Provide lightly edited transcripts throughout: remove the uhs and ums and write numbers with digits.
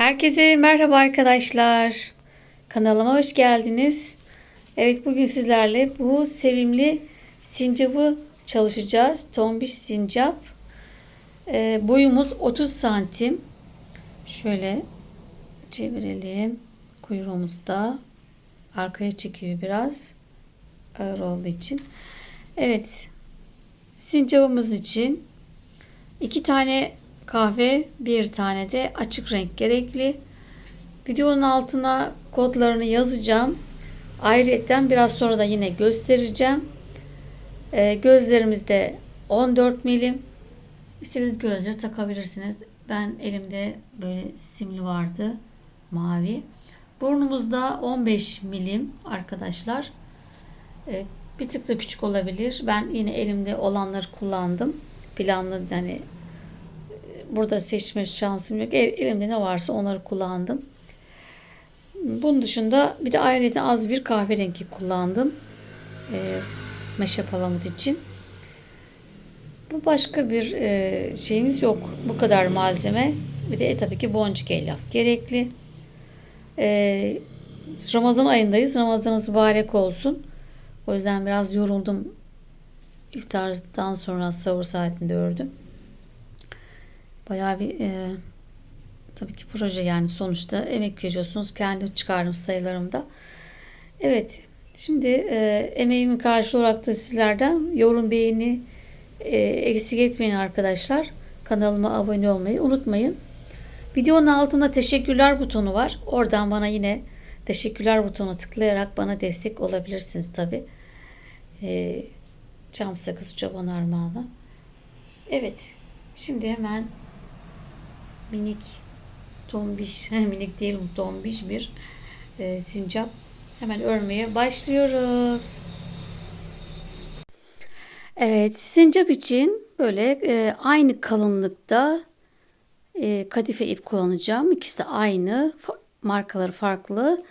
Herkese merhaba arkadaşlar. Kanalıma hoş geldiniz. Evet, bugün sizlerle bu sevimli sincapı çalışacağız. Tombiş sincap. Boyumuz 30 santim. Şöyle çevirelim. Kuyruğumuz da arkaya çekiyor biraz. Ağır olduğu için. Evet. Sincapımız için 2 tane kahve, bir tane de açık renk gerekli. Videonun altına kodlarını yazacağım. Ayrıyeten biraz sonra da yine göstereceğim. Gözlerimiz de 14 milim. İstediğiniz gözleri takabilirsiniz. Ben elimde böyle simli vardı. Mavi. Burnumuzda 15 milim arkadaşlar. Bir tık da küçük olabilir. Ben yine elimde olanları kullandım. Planlı, hani burada seçme şansım yok. Elimde ne varsa onları kullandım. Bunun dışında bir de ayrıca az bir kahverengi kullandım. Meşe palamut için. Bu başka bir şeyimiz yok. Bu kadar malzeme. Bir de tabii ki boncuk elyaf gerekli. E, Ramazan ayındayız. Ramazanınız mübarek olsun. O yüzden biraz yoruldum. İftardan sonra sahur saatinde ördüm. Bayağı bir tabii ki proje, yani sonuçta emek veriyorsunuz. Kendi çıkardım sayılarımda. Evet. Şimdi emeğimin karşılığı olarak da sizlerden yorum, beğeni eksik etmeyin arkadaşlar. Kanalıma abone olmayı unutmayın. Videonun altında teşekkürler butonu var. Oradan bana yine teşekkürler butonuna tıklayarak bana destek olabilirsiniz tabi. Çam sakızı çoban armağanı. Evet. Şimdi hemen minik tombiş, minik değil, tombiş bir sincap hemen örmeye başlıyoruz. Evet, sincap için böyle aynı kalınlıkta kadife ip kullanacağım. İkisi de aynı, markaları farklı.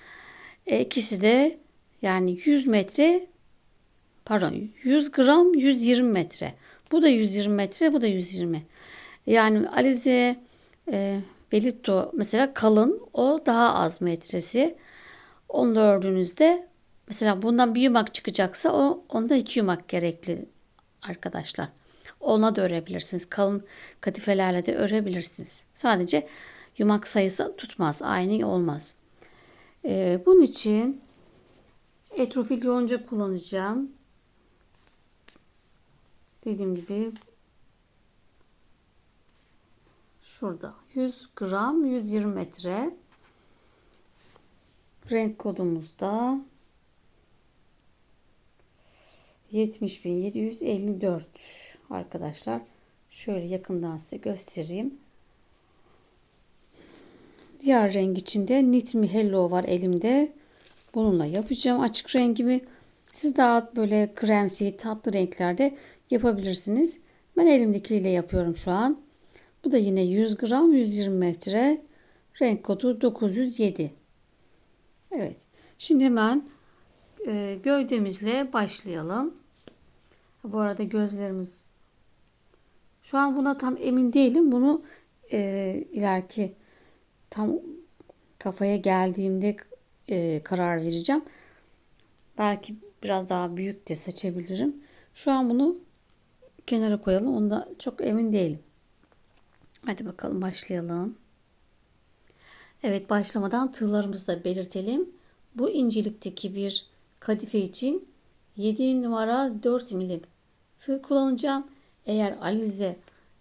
İkisi de yani 100 metre, pardon, 100 gram 120 metre. Bu da 120 metre, bu da 120. Yani Alize Belitto mesela kalın, o daha az metresi. Onu da ördüğünüzde mesela bundan bir yumak çıkacaksa onda 2 yumak gerekli arkadaşlar. Ona da örebilirsiniz. Kalın kadifelerle de örebilirsiniz. Sadece yumak sayısı tutmaz. Aynı olmaz. Bunun için etrofil yonca kullanacağım. Dediğim gibi şurada 100 gram 120 metre. Renk kodumuzda 70.754 arkadaşlar. Şöyle yakından size göstereyim. Diğer renk içinde Knit Me Hello var elimde. Bununla yapacağım açık rengimi. Siz daha böyle kremsi, tatlı renklerde yapabilirsiniz. Ben elimdekiyle yapıyorum şu an. Bu da yine 100 gram 120 metre. Renk kodu 907. Evet. Şimdi hemen gövdemizle başlayalım. Bu arada gözlerimiz, şu an buna tam emin değilim. Bunu ileriki tam kafaya geldiğimde karar vereceğim. Belki biraz daha büyük de seçebilirim. Şu an bunu kenara koyalım. Onda çok emin değilim. Hadi bakalım başlayalım. Evet, başlamadan tığlarımızı da belirtelim. Bu incelikteki bir kadife için 7 numara 4 milim tığ kullanacağım. Eğer Alize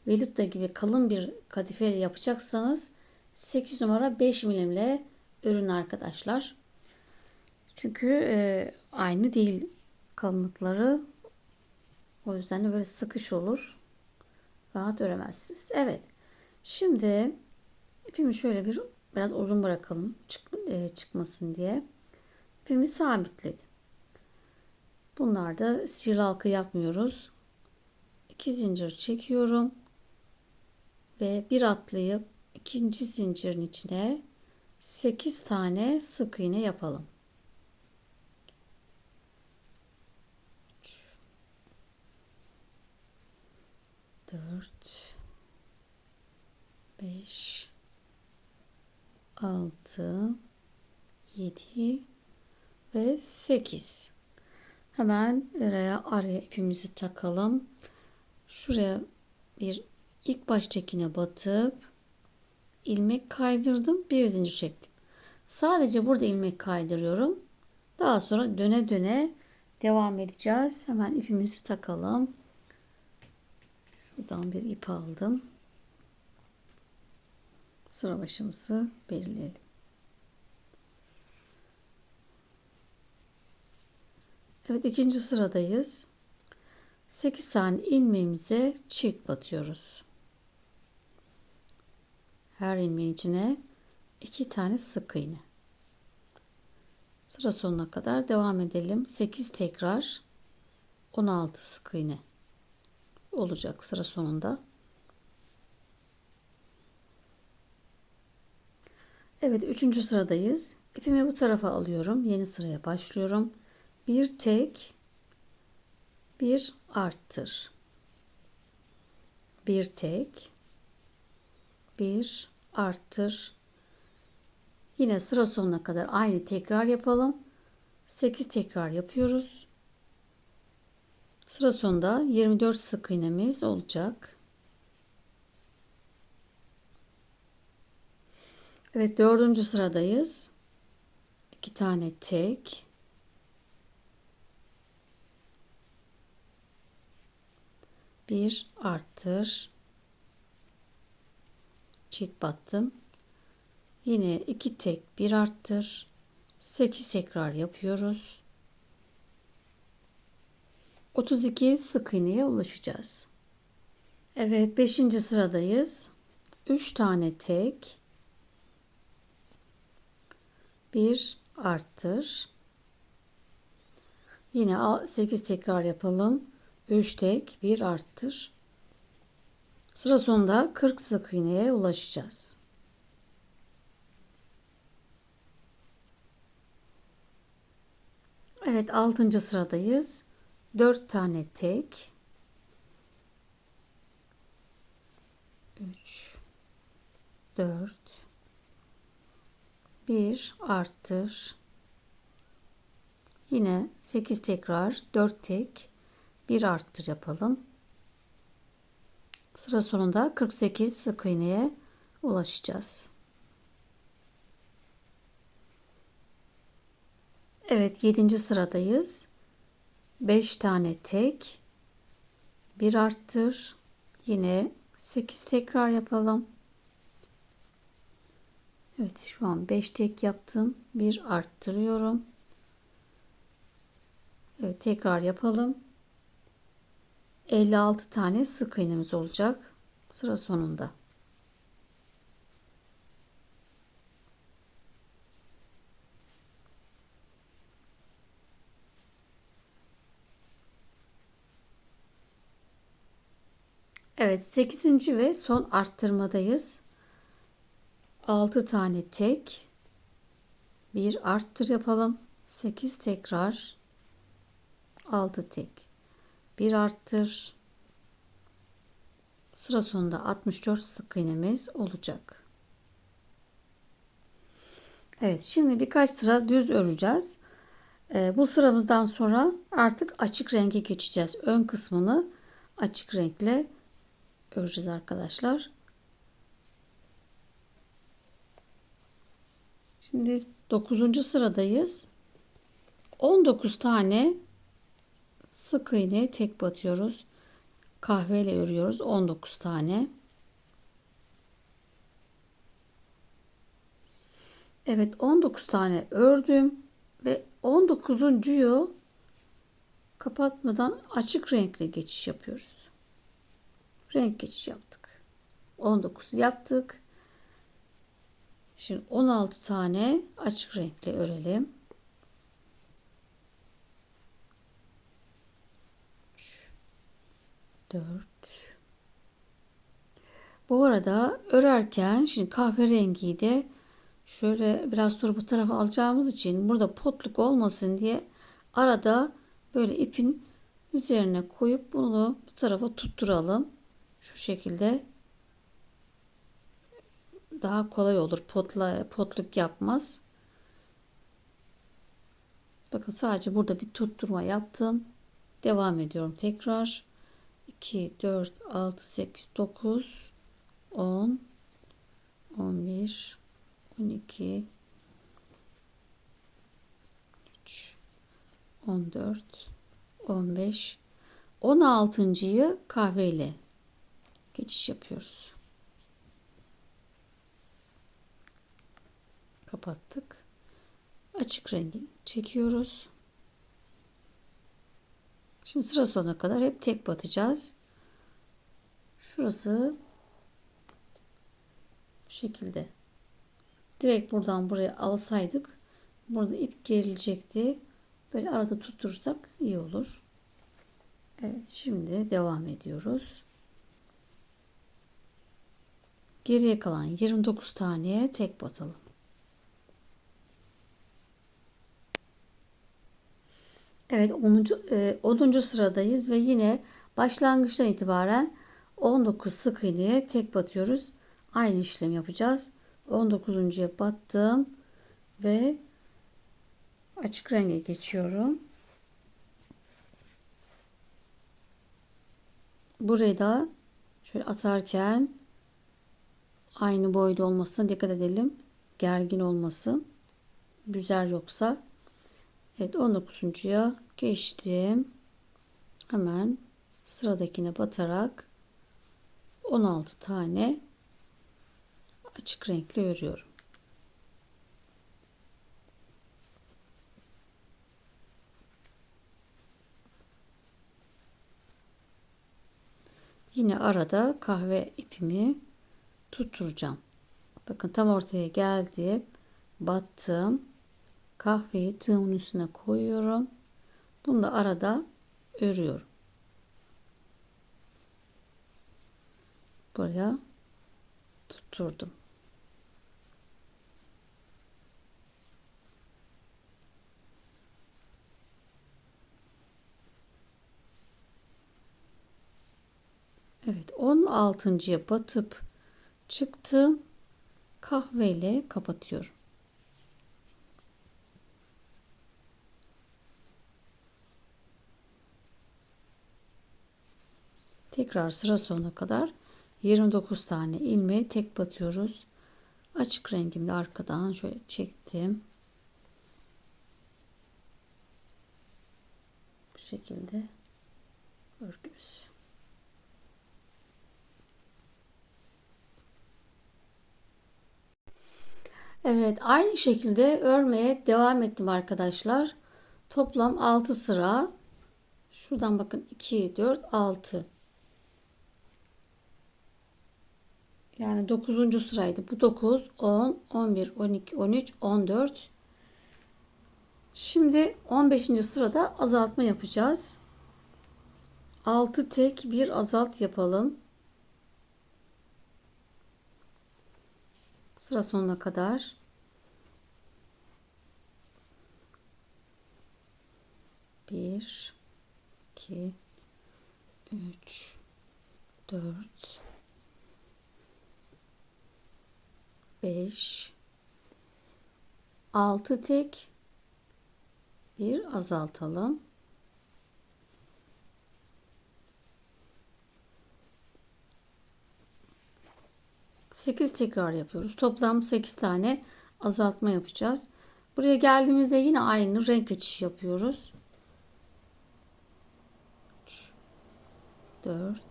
Velutta gibi kalın bir kadife yapacaksanız 8 numara 5 milimle örün arkadaşlar. Çünkü aynı değil kalınlıkları. O yüzden de böyle sıkış olur. Rahat öremezsiniz. Evet. Şimdi ipimi şöyle biraz uzun bırakalım. Çıkmasın diye. İpimi sabitledim. Bunlarda sihirli halka yapmıyoruz. 2 zincir çekiyorum. Ve bir atlayıp ikinci zincirin içine 8 tane sık iğne yapalım. 4 5 6, 7 ve 8. Hemen araya ipimizi takalım. Şuraya bir ilk baştakine batıp ilmek kaydırdım. Bir zincir çektim. Sadece burada ilmek kaydırıyorum. Daha sonra döne döne devam edeceğiz. Hemen ipimizi takalım. Şuradan bir ip aldım. Sıra başımızı belirleyelim. Evet, ikinci sıradayız. 8 tane ilmeğimize çift batıyoruz. Her ilmeğin içine 2 tane sık iğne. Sıra sonuna kadar devam edelim. 8 tekrar 16 sık iğne olacak sıra sonunda. Evet, üçüncü sıradayız. İpimi bu tarafa alıyorum. Yeni sıraya başlıyorum. Bir tek, bir arttır. Bir tek, bir arttır. Yine sıra sonuna kadar aynı tekrar yapalım. 8 tekrar yapıyoruz. Sıra sonunda 24 sık iğnemiz olacak. Evet, dördüncü sıradayız. 2 tane tek, bir arttır, çift battım. Yine 2 tek, bir arttır. 8 tekrar yapıyoruz. 32 sık iğneye ulaşacağız. Evet, 5. sıradayız. 3 tane tek, bir arttır. Yine 8 tekrar yapalım. 3 tek, bir arttır. Sıra sonunda 40 sık iğneye ulaşacağız. Evet, 6. sıradayız. 4 tane tek, 3, 4, bir arttır. Yine 8 tekrar 4 tek, bir arttır yapalım. Sıra sonunda 48 sık iğneye ulaşacağız. Evet, 7. sıradayız. 5 tane tek, bir arttır. Yine 8 tekrar yapalım. Evet, şu an 5 tek yaptım. Bir arttırıyorum. Evet, tekrar yapalım. 56 tane sık iğnemiz olacak sıra sonunda. Evet, 8. ve son arttırmadayız. 6 tane tek, bir arttır yapalım. 8 tekrar 6 tek, bir arttır. Sıra sonunda 64 sık iğnemiz olacak. Evet, şimdi birkaç sıra düz öreceğiz. Bu sıramızdan sonra artık açık renge geçeceğiz. Ön kısmını açık renkle öreceğiz arkadaşlar. Şimdi 9. sıradayız. 19 tane sık iğne tek batıyoruz. Kahveyle örüyoruz 19 tane. Evet, 19 tane ördüm ve 19'uncuyu kapatmadan açık renkle geçiş yapıyoruz. Renk geçiş yaptık. 19 yaptık. Şimdi 16 tane açık renkle örelim. 3, 4. Bu arada örerken şimdi kahverengiyi de şöyle biraz sonra bu tarafa alacağımız için burada potluk olmasın diye arada böyle ipin üzerine koyup bunu bu tarafa tutturalım. Şu şekilde daha kolay olur. Potluk yapmaz. Bakın sadece burada bir tutturma yaptım. Devam ediyorum tekrar. 2, 4, 6, 8, 9, 10, 11, 12, 13, 14, 15, 16.'yı kahveyle geçiş yapıyoruz. Kapattık. Açık rengi çekiyoruz. Şimdi sıra sonuna kadar hep tek batacağız. Şurası bu şekilde. Direkt buradan buraya alsaydık burada ip gerilecekti. Böyle arada tutturursak iyi olur. Evet, şimdi devam ediyoruz. Geriye kalan 29 taneye tek batalım. Evet, 10. sıradayız ve yine başlangıçtan itibaren 19 sık iğneye tek batıyoruz. Aynı işlem yapacağız. 19.'ya battım ve açık renge geçiyorum. Burayı da şöyle atarken aynı boyda olmasına dikkat edelim. Gergin olmasın. Büzer yoksa. Evet, 19.'ya geçtim. Hemen sıradakine batarak 16 tane açık renkli örüyorum. Yine arada kahve ipimi tutturacağım. Bakın tam ortaya geldi. Battım. Kahveyi tığımın üstüne koyuyorum. Bunu da arada örüyorum. Buraya tutturdum. Evet, 16.'ya batıp çıktım. Kahveyle kapatıyorum. Tekrar sıra sonuna kadar 29 tane ilmeği tek batıyoruz. Açık rengimle arkadan şöyle çektim. Bu şekilde örgümüz. Evet, aynı şekilde örmeye devam ettim arkadaşlar. Toplam 6 sıra. Şuradan bakın 2, 4, 6. Yani 9. sıraydı. Bu 9, 10, 11, 12, 13, 14. Şimdi 15. sırada azaltma yapacağız. 6 tek bir azalt yapalım. Sıra sonuna kadar. 1, 2, 3, 4, 5, 6 tek bir azaltalım. Sekiz tekrar yapıyoruz. Toplam 8 tane azaltma yapacağız. Buraya geldiğimizde yine aynı renk geçişi yapıyoruz. 3, 4,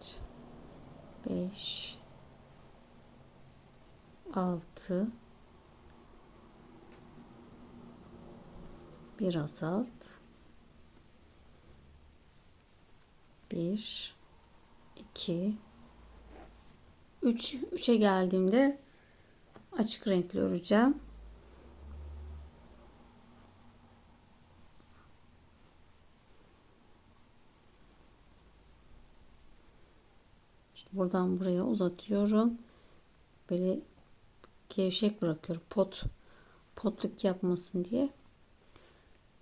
5, 6, bir azalt, 1, 2, 3'e geldiğimde açık renkli öreceğim. İşte buradan buraya uzatıyorum. Böyle gevşek bırakıyorum. Potluk yapmasın diye.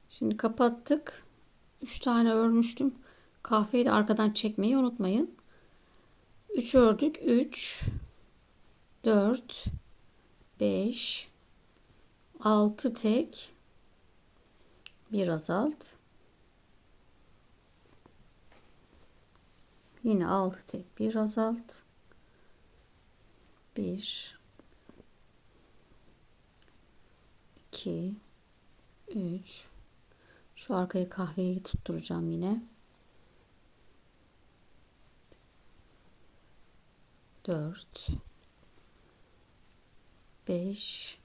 Şimdi kapattık. 3 tane örmüştüm. Kahveyi de arkadan çekmeyi unutmayın. 3 ördük. 3, 4, 5, 6 tek, bir azalt. Yine 6 tek, bir azalt. 1, 2, 3. Şu arkaya kahveyi tutturacağım yine. 4, 5,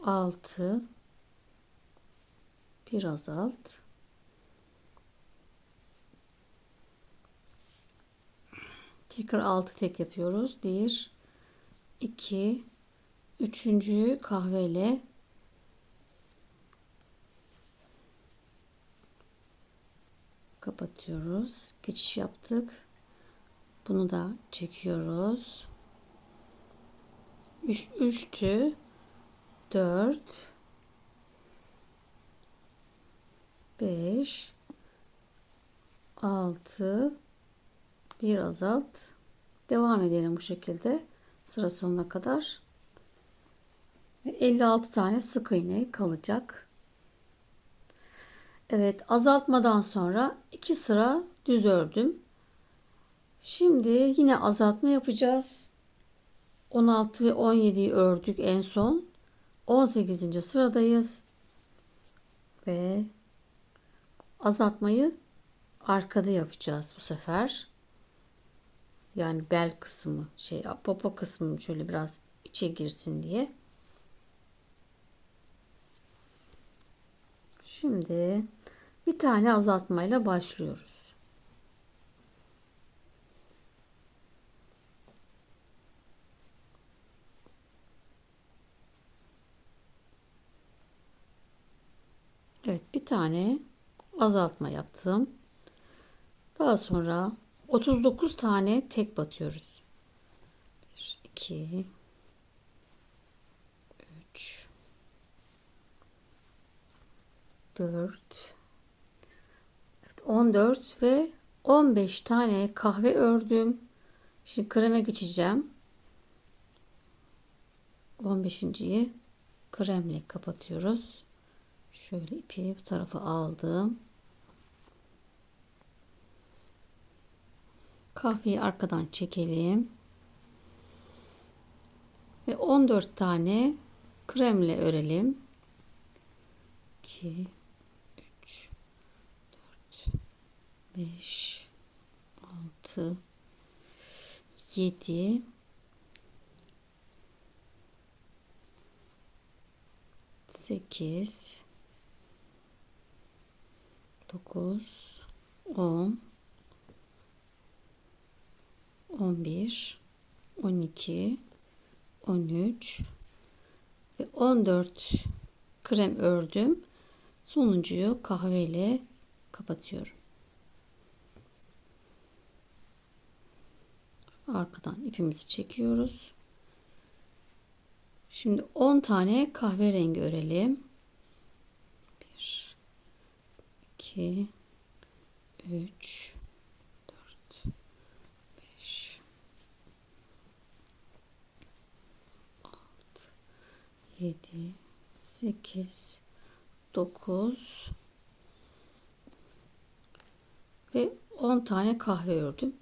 6, bir azalt. Tekrar 6 tek yapıyoruz. 1, 2, üçüncüyü kahveyle kapatıyoruz. Geçiş yaptık. Bunu da çekiyoruz. 3'tü. 4, 5, 6, bir azalt. Devam edelim bu şekilde sıra sonuna kadar. 56 tane sık iğne kalacak. Evet, azaltmadan sonra 2 sıra düz ördüm. Şimdi yine azaltma yapacağız. 16 ve 17'yi ördük en son. 18. sıradayız. Ve azaltmayı arkada yapacağız bu sefer. Yani bel kısmı, popo kısmı şöyle biraz içe girsin diye. Şimdi bir tane azaltmayla başlıyoruz. Evet, bir tane azaltma yaptım. Daha sonra 39 tane tek batıyoruz. 1, 2, 3, 4, 14 ve 15 tane kahve ördüm. Şimdi kreme geçeceğim. 15.yi kremle kapatıyoruz. Şöyle ipi bu tarafa aldım. Kahveyi arkadan çekelim. Ve 14 tane kremle örelim. 2, 3, 4, 5, 6, 7, 8, 9, 10, 11, 12, 13 ve 14 krem ördüm. Sonuncuyu kahveyle kapatıyorum. Arkadan ipimizi çekiyoruz. Şimdi 10 tane kahverengi örelim. 1, 2, 3, 4, 5, 6, 7, 8, 9 ve 10 tane kahve ördüm.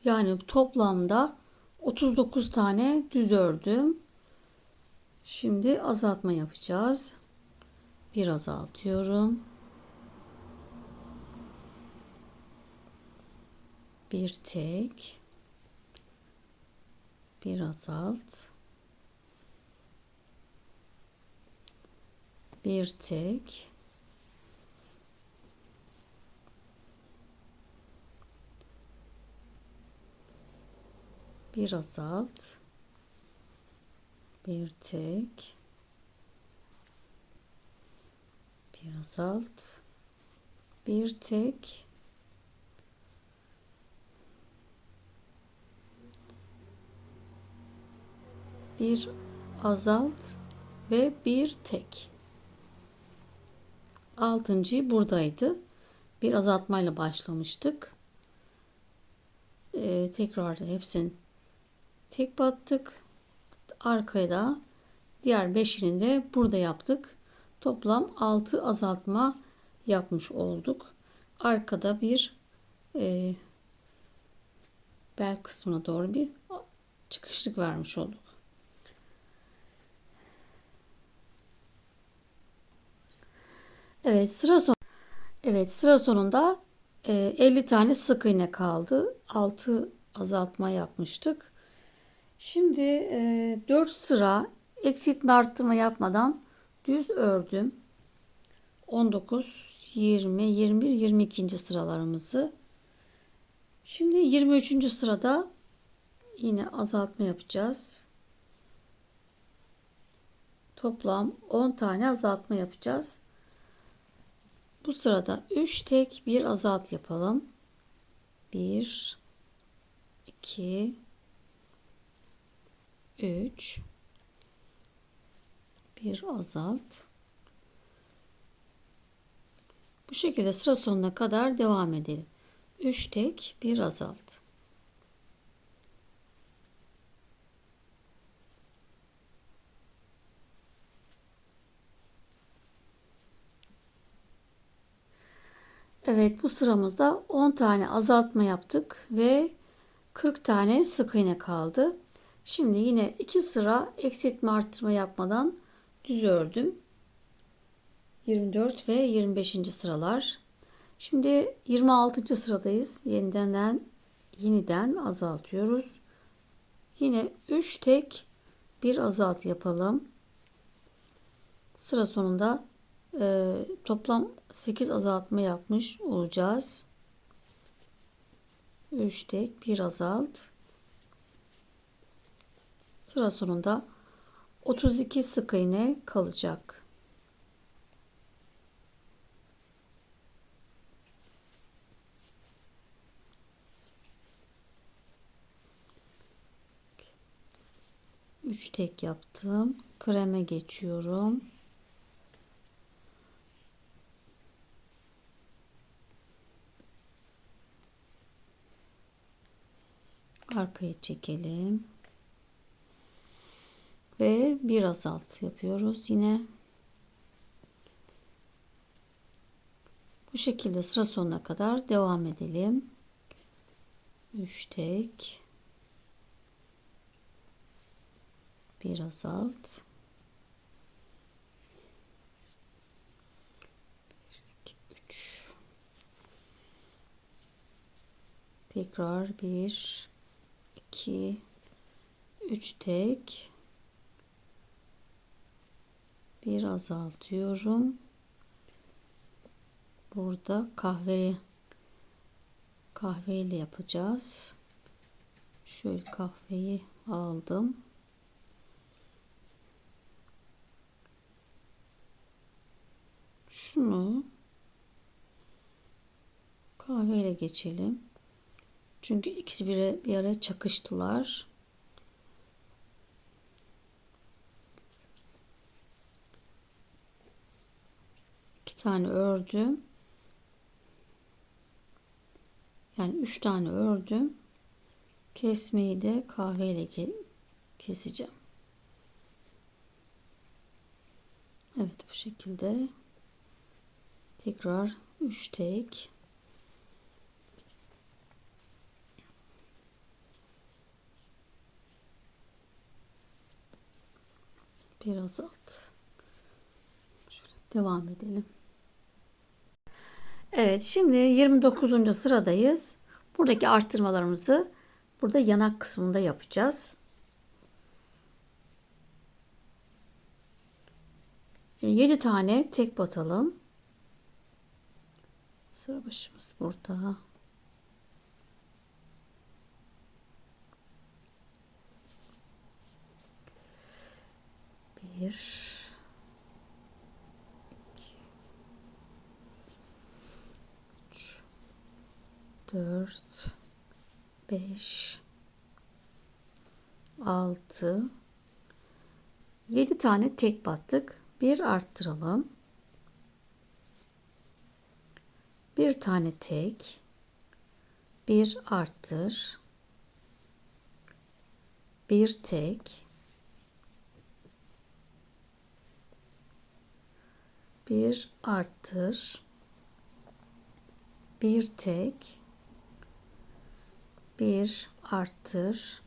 Yani toplamda 39 tane düz ördüm. Şimdi azaltma yapacağız. Bir azaltıyorum. Bir tek. Bir azalt. Bir tek. Bir azalt. Bir tek. Bir azalt. Bir tek. Bir azalt ve bir tek. Altıncı buradaydı. Bir azaltmayla başlamıştık. Tekrar hepsini tek battık. Arkaya da Diğer 5'ini de burada yaptık. Toplam 6 azaltma yapmış olduk. Arkada bir bel kısmına doğru bir çıkışlık vermiş olduk. Evet, sıra sonunda 50 tane sık iğne kaldı. 6 azaltma yapmıştık. Şimdi 4 sıra eksiltme arttırma yapmadan düz ördüm. 19, 20, 21, 22. sıralarımızı. Şimdi 23. sırada yine azaltma yapacağız. Toplam 10 tane azaltma yapacağız. Bu sırada 3 tek bir azalt yapalım. 1, 2, 3, bir azalt. Bu şekilde sıra sonuna kadar devam edelim. 3 tek bir azalt. Evet, bu sıramızda 10 tane azaltma yaptık ve 40 tane sık iğne kaldı. Şimdi yine 2 sıra eksiltme arttırma yapmadan düz ördüm. 24 ve 25. sıralar. Şimdi 26. sıradayız. Yeniden azaltıyoruz. Yine 3 tek bir azalt yapalım. Sıra sonunda toplam 8 azaltma yapmış olacağız. 3 tek bir azalt. Sıra sonunda 32 sık iğne kalacak. Üç tek yaptım. Kreme geçiyorum. Arkayı çekelim. Ve bir azalt yapıyoruz yine. Bu şekilde sıra sonuna kadar devam edelim. 3 tek. Bir azalt. 1, 2, 3. Tekrar 1, 2, 3 tek. Bir azaltıyorum. Burada kahveyle yapacağız. Şöyle kahveyi aldım. Şunu kahveyle geçelim. Çünkü ikisi bir araya çakıştılar. İki tane ördüm. Yani 3 tane ördüm. Kesmeyi de kahveyle keseceğim. Evet, bu şekilde tekrar 3 tek. Bir azalt. Şöyle devam edelim. Evet, şimdi 29. sıradayız. Buradaki arttırmalarımızı burada yanak kısmında yapacağız. 7 tane tek batalım. Sıra başımız burada. Bir, 2, 3, 4, 5, 6, 7 tane tek battık. Bir arttıralım. Bir tane tek. Bir arttır. Bir tek. bir arttır, bir tek, bir arttır,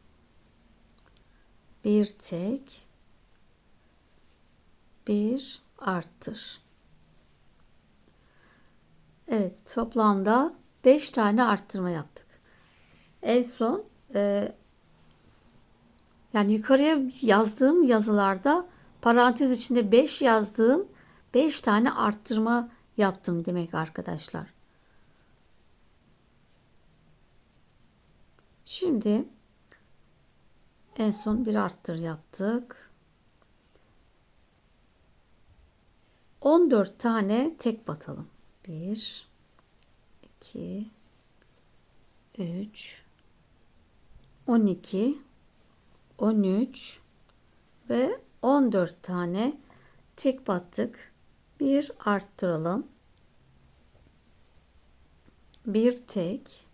bir tek, bir arttır. Evet, toplamda 5 tane arttırma yaptık. En son yani yukarıya yazdığım yazılarda parantez içinde 5 yazdığım 5 tane arttırma yaptım demek arkadaşlar. Şimdi en son bir arttır yaptık. 14 tane tek batalım. 1, 2, 3, 12, 13 ve 14 tane tek battık. Bir arttıralım. Bir tek,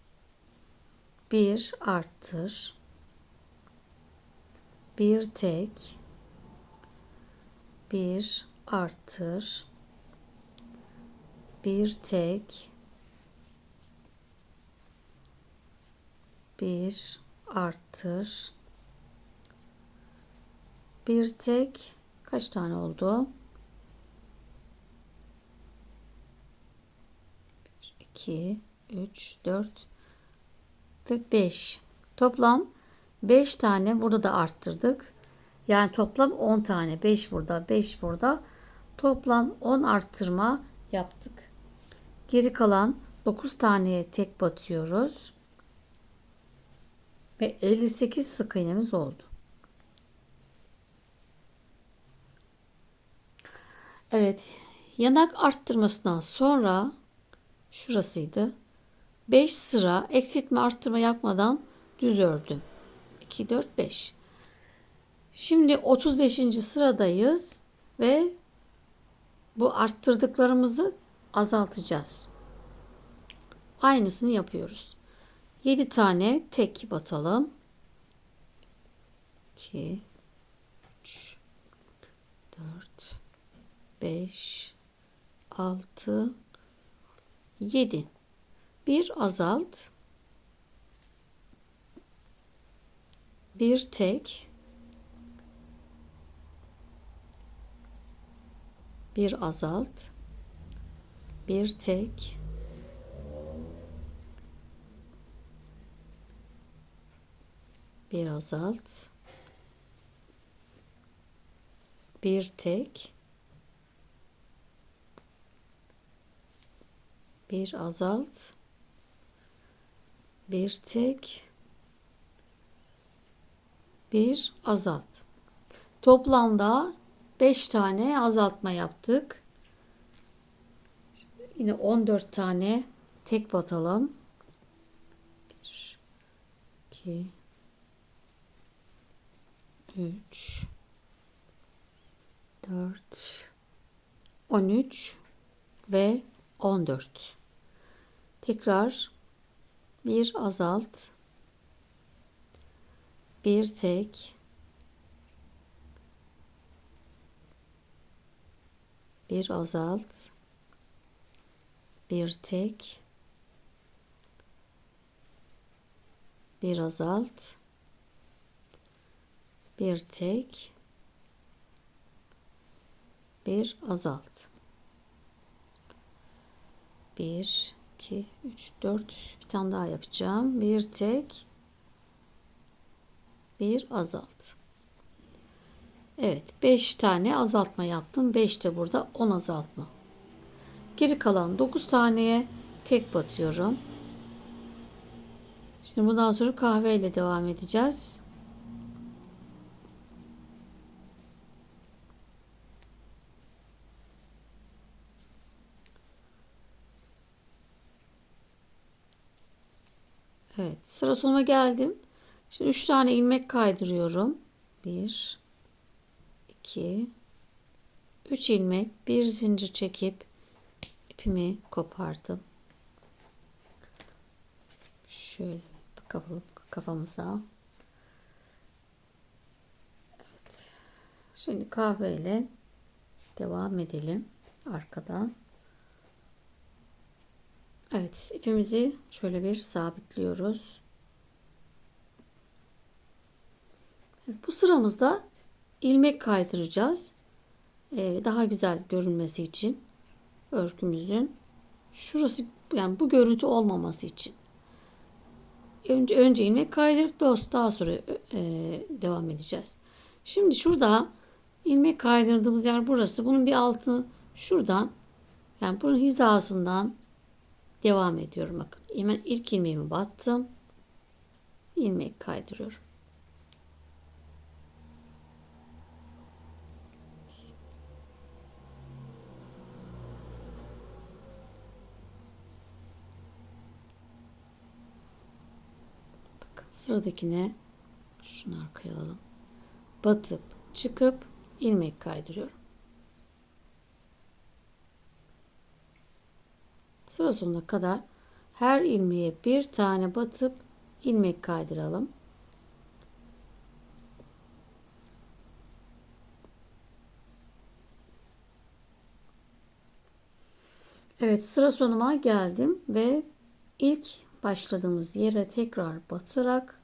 bir arttır, bir tek, bir arttır, bir tek, bir arttır, bir tek. Kaç tane oldu? 2, 3, 4 ve 5. Toplam 5 tane burada da arttırdık. Yani toplam 10 tane. 5 burada, 5 burada. Toplam 10 arttırma yaptık. Geri kalan 9 taneye tek batıyoruz. Ve 58 sık iğnemiz oldu. Evet, yanak arttırmasından sonra şurasıydı. 5 sıra eksiltme arttırma yapmadan düz ördüm. 2, 4, 5. Şimdi 35. sıradayız ve bu arttırdıklarımızı azaltacağız. Aynısını yapıyoruz. 7 tane tek batalım. 2, 3, 4, 5, 6, 7. Bir azalt. Bir tek. Bir azalt. Bir tek. Bir azalt. Bir tek. Bir azalt. Bir tek. Bir azalt. Toplamda 5 tane azaltma yaptık. Yine 14 tane tek batalım. 1, 2, 3, 4, 13 ve 14. Tekrar bir azalt, bir tek, bir azalt, bir tek, bir azalt, bir tek, bir azalt. 1, 2, 3, 4. Bir tane daha yapacağım. Bir tek, bir azalt. Evet, 5 tane azaltma yaptım. 5 de burada 10 azaltma. Geri kalan 9 taneye tek batıyorum. Şimdi bundan sonra kahveyle devam edeceğiz. Evet, sıra sonuna geldim. Şimdi 3 tane ilmek kaydırıyorum. 1, 2, 3 ilmek, bir zincir çekip ipimi kopardım. Şöyle bakalım kafamıza. Evet. Şimdi kahveyle devam edelim. arkada. Evet, ipimizi şöyle bir sabitliyoruz. Bu sıramızda ilmek kaydıracağız. Daha güzel görünmesi için örgümüzün şurası, yani bu görüntü olmaması için önce ilmek kaydırıp daha sonra devam edeceğiz. Şimdi şurada ilmek kaydırdığımız yer burası. Bunun bir altını şuradan, yani bunun hizasından devam ediyorum. Bakın hemen ilk ilmeğimi battım. İlmek kaydırıyorum. Bakın sıradakine şunu arkaya alalım. Batıp çıkıp ilmek kaydırıyorum. Sıra sonuna kadar her ilmeğe bir tane batıp ilmek kaydıralım. Evet, sıra sonuma geldim ve ilk başladığımız yere tekrar batarak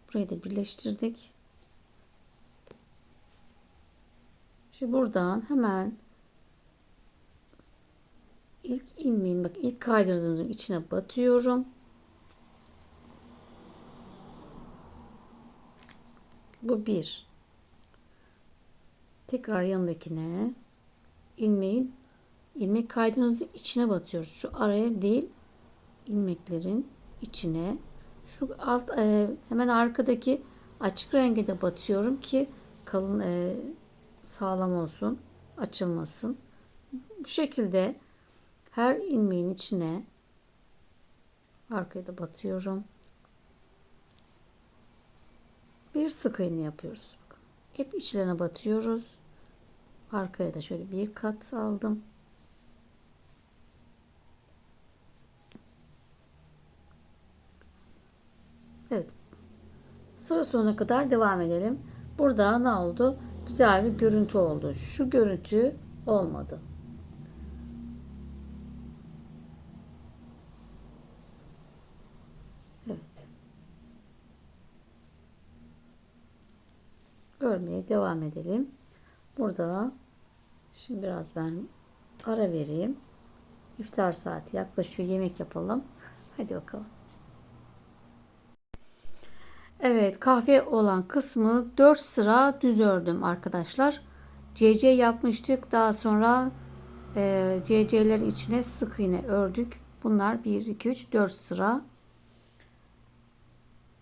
burayı da birleştirdik. Şimdi buradan hemen ilk ilmeğin, bak ilk kaydırdığımın içine batıyorum. Bu bir. Tekrar yanındakine ilmek kaydırığımızın içine batıyoruz. Şu araya değil, ilmeklerin içine. Şu alt hemen arkadaki açık renge de batıyorum ki kalın sağlam olsun, açılmasın. Bu şekilde her ilmeğin içine arkaya da batıyorum. Bir sık iğne yapıyoruz. Hep içlerine batıyoruz. Arkaya da şöyle bir kat aldım. Evet. Sıra sonuna kadar devam edelim. Burada ne oldu? Güzel bir görüntü oldu. Şu görüntü olmadı. Evet. Örmeye devam edelim. Burada şimdi biraz ben ara vereyim. İftar saati yaklaşıyor. Yemek yapalım. Hadi bakalım. Evet, kahve olan kısmı 4 sıra düz ördüm arkadaşlar. CC yapmıştık. Daha sonra CC'lerin içine sık iğne ördük. Bunlar 1, 2, 3, 4 sıra.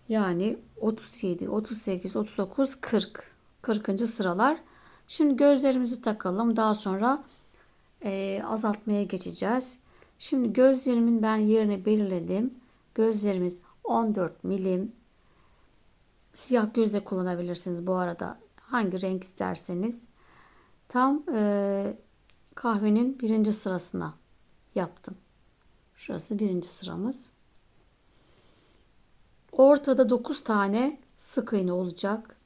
Yani 37, 38, 39, 40. 40. sıralar. Şimdi gözlerimizi takalım. Daha sonra azaltmaya geçeceğiz. Şimdi gözlerimin ben yerini belirledim. Gözlerimiz 14 milim. Siyah göz de kullanabilirsiniz bu arada. Hangi renk isterseniz. Tam kahvenin birinci sırasına yaptım. Şurası birinci sıramız. Ortada 9 tane sık iğne olacak.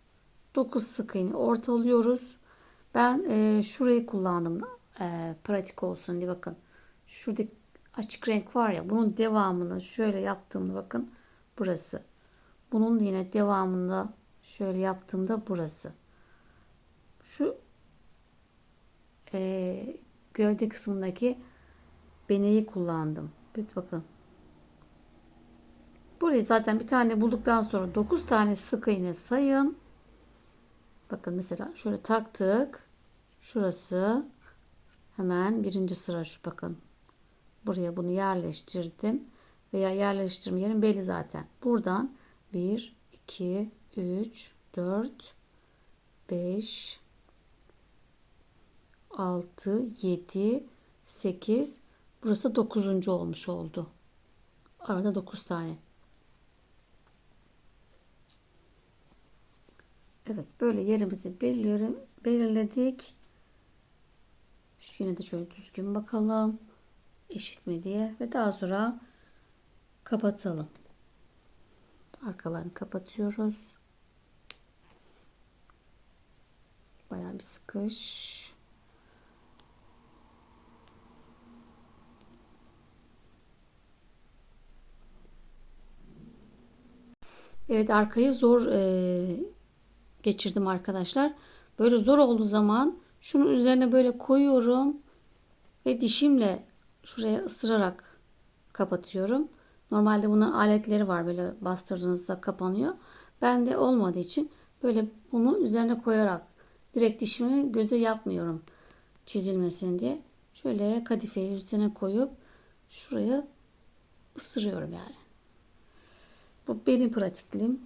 9 sık iğne ortalıyoruz. Ben şurayı kullandım. Pratik olsun diye bakın. Şurada açık renk var ya, bunun devamını şöyle yaptığımda bakın burası. Bunun yine devamında şöyle yaptığımda burası. Şu gövde kısmındaki beneyi kullandım. Evet, bakın. Burayı zaten bir tane bulduktan sonra 9 tane sık iğne sayın. Bakın mesela şöyle taktık. Şurası hemen birinci sıra, şu bakın. Buraya bunu yerleştirdim. Veya yerleştirme yerim belli zaten. Buradan 1, 2, 3, 4, 5, 6, 7, 8. Burası 9. olmuş oldu. Arada 9 tane. Evet, böyle yerimizi belirledik. Şu yine de şöyle düzgün bakalım. Eşit mi diye. Ve daha sonra kapatalım. Arkalarını kapatıyoruz. Bayağı bir sıkış. Evet, arkayı zor geçirdim arkadaşlar. Böyle zor olduğu zaman şunun üzerine böyle koyuyorum ve dişimle şuraya ısırarak kapatıyorum. Normalde bunun aletleri var, böyle bastırdığınızda kapanıyor. Bende olmadığı için böyle bunu üzerine koyarak direkt dişimi göze yapmıyorum çizilmesin diye. Şöyle kadifeyi üstüne koyup şuraya ısırıyorum yani. Bu benim pratikliğim.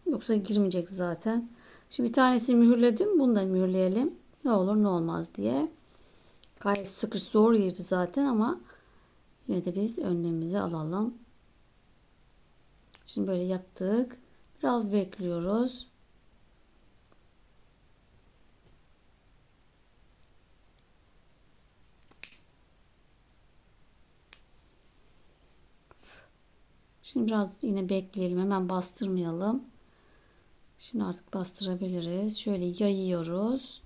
Yoksa girmeyecek zaten. Şimdi bir tanesini mühürledim. Bunu da mühürleyelim. Ne olur ne olmaz diye. Gayet sıkış zor girdi zaten ama yine de biz önlemimizi alalım. Şimdi böyle yaktık. Biraz bekliyoruz. Şimdi biraz yine bekleyelim. Hemen bastırmayalım. Şimdi artık bastırabiliriz. Şöyle yayıyoruz.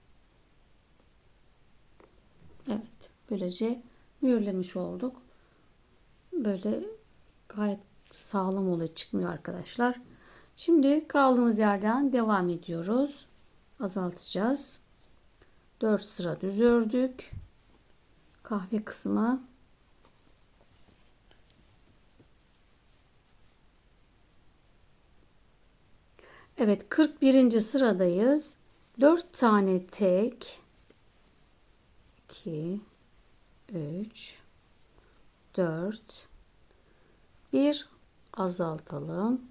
Evet. Böylece mühürlemiş olduk. Böyle gayet sağlam oluyor. Çıkmıyor arkadaşlar. Şimdi kaldığımız yerden devam ediyoruz. Azaltacağız. 4 sıra düz ördük. Kahve kısmı. Evet, 41. sıradayız. 4 tane tek. 2 3 4 bir azaltalım.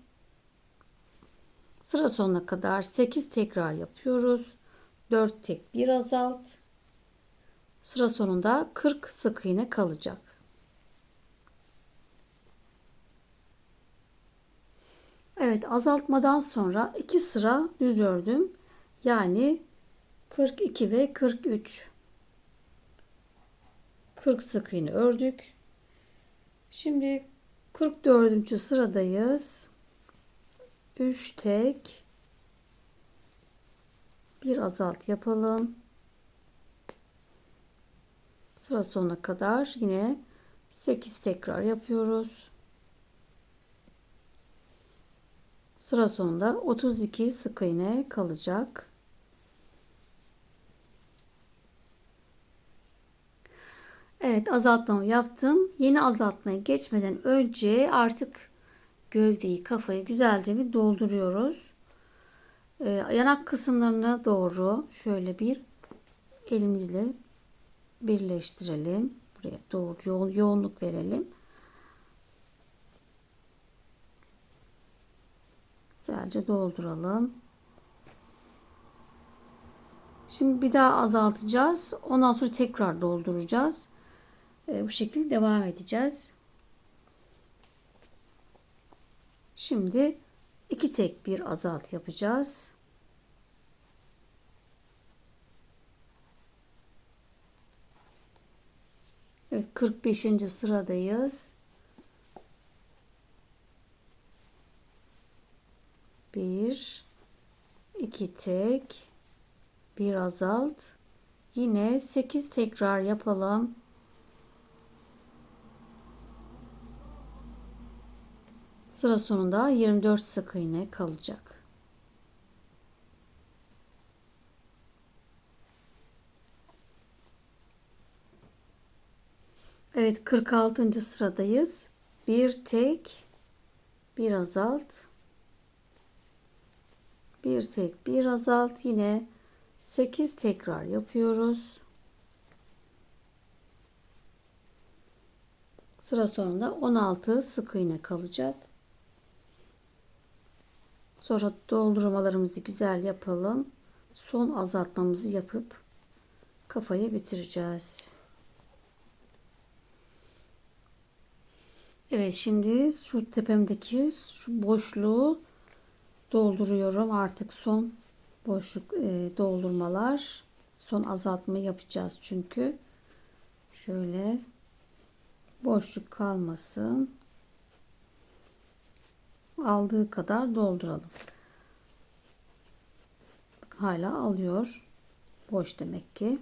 Sıra sonuna kadar 8 tekrar yapıyoruz. 4 tek bir azalt. Sıra sonunda 40 sık iğne kalacak. Evet, azaltmadan sonra 2 sıra düz ördüm. Yani 42 ve 43. 40 sık iğne ördük. Şimdi 44. sıradayız. 3 tek bir azalt yapalım. Sıra sonuna kadar yine 8 tekrar yapıyoruz. Sıra sonunda 32 sık iğne kalacak. Evet, azaltmamı yaptım. Yeni azaltmaya geçmeden önce artık gövdeyi, kafayı güzelce bir dolduruyoruz. Yanak kısımlarına doğru şöyle bir elimizle birleştirelim. Buraya doğru yoğunluk verelim. Güzelce dolduralım. Şimdi bir daha azaltacağız. Ondan sonra tekrar dolduracağız. Bu şekilde devam edeceğiz. Şimdi 2 tek bir azalt yapacağız. Evet, 45. sıradayız. 1 2 tek bir azalt. Yine 8 tekrar yapalım. Sıra sonunda 24 sık iğne kalacak. Evet, 46. sıradayız. Bir tek bir azalt. Bir tek bir azalt. Yine 8 tekrar yapıyoruz. Sıra sonunda 16 sık iğne kalacak. Sonra doldurmalarımızı güzel yapalım. Son azaltmamızı yapıp kafayı bitireceğiz. Evet, şimdi şu tepemdeki şu boşluğu dolduruyorum. Artık son boşluk doldurmalar. Son azaltma yapacağız çünkü. Şöyle boşluk kalmasın. Aldığı kadar dolduralım. Hala alıyor. Boş demek ki.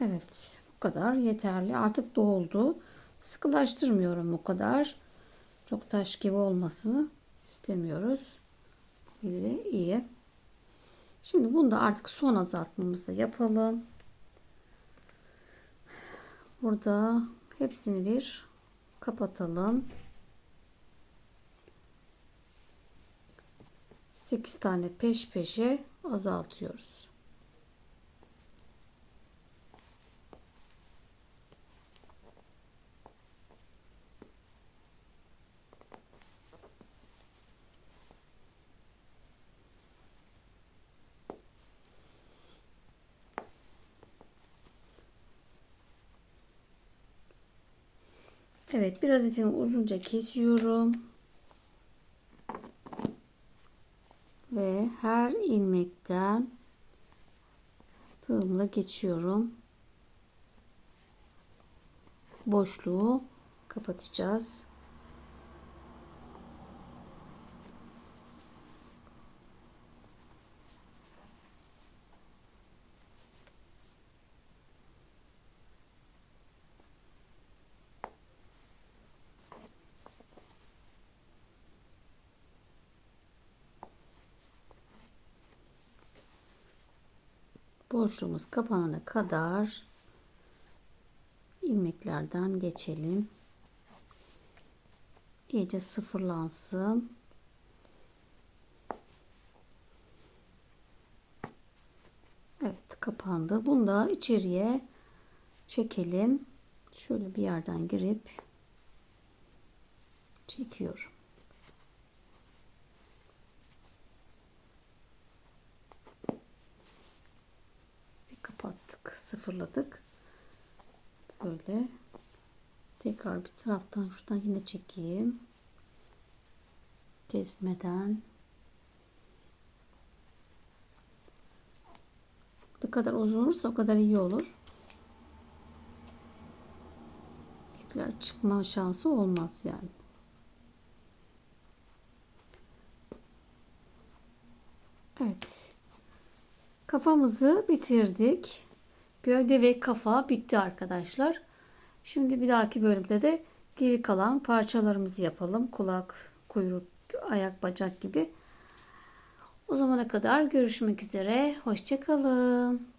Evet, bu kadar yeterli. Artık doldu. Sıkılaştırmıyorum o kadar. Çok taş gibi olmasını istemiyoruz. Böyle iyi. Şimdi bunu da artık son azaltmamızda yapalım. Burada hepsini bir kapatalım. 8 tane peş peşe azaltıyoruz. Evet, biraz ipimi uzunca kesiyorum. Ve her ilmekten tığımla geçiyorum. Boşluğu kapatacağız. Boşluğumuz kapanana kadar ilmeklerden geçelim. İyice sıfırlansın. Evet, kapandı. Bunu da içeriye çekelim. Şöyle bir yerden girip çekiyorum. Ve kapattık, sıfırladık. Böyle tekrar bir taraftan şuradan yine çekeyim. Kesmeden. Ne kadar uzun olursa o kadar iyi olur. İpler çıkma şansı olmaz yani. Evet. Kafamızı bitirdik. Gövde ve kafa bitti arkadaşlar. Şimdi bir dahaki bölümde de geri kalan parçalarımızı yapalım. Kulak, kuyruk, ayak, bacak gibi. O zamana kadar görüşmek üzere. Hoşça kalın.